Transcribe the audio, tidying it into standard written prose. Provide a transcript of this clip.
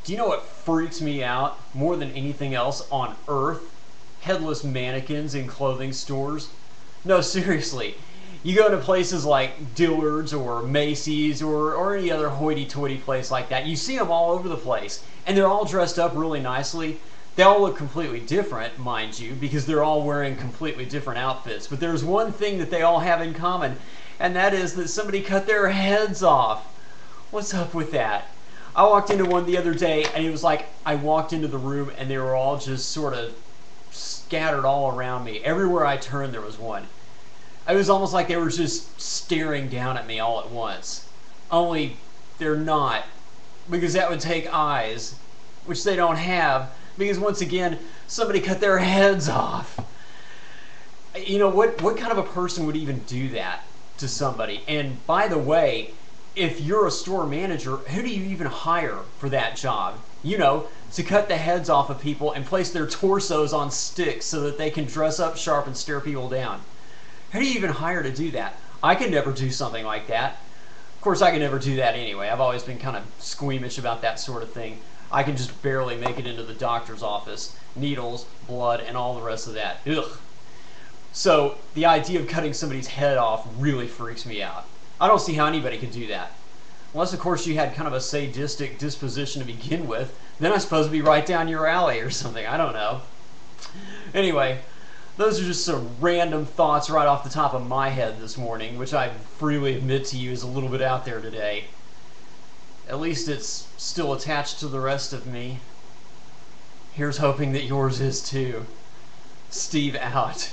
Do you know what freaks me out more than anything else on earth? Headless mannequins in clothing stores. No, seriously. You go to places like Dillard's or Macy's or any other hoity-toity place like that. You see them all over the place. And they're all dressed up really nicely. They all look completely different, mind you, because they're all wearing completely different outfits. But there's one thing that they all have in common, and that is that somebody cut their heads off. What's up with that? I walked into one the other day, and it was like I walked into the room, and they were all just sort of scattered all around me. Everywhere I turned, there was one. It was almost like they were just staring down at me all at once. Only they're not, because that would take eyes, which they don't have, because once again, somebody cut their heads off. You know, what kind of a person would even do that to somebody? And by the way, if you're a store manager, who do you even hire for that job? You know, to cut the heads off of people and place their torsos on sticks so that they can dress up sharp and stare people down. Who do you even hire to do that? I could never do something like that. Of course, I could never do that anyway. I've always been kind of squeamish about that sort of thing. I can just barely make it into the doctor's office. Needles, blood, and all the rest of that. Ugh. So the idea of cutting somebody's head off really freaks me out. I don't see how anybody could do that. Unless, of course, you had kind of a sadistic disposition to begin with. Then I suppose it'd be right down your alley or something. I don't know. Anyway, those are just some random thoughts right off the top of my head this morning, which I freely admit to you is a little bit out there today. At least it's still attached to the rest of me. Here's hoping that yours is too. Steve out.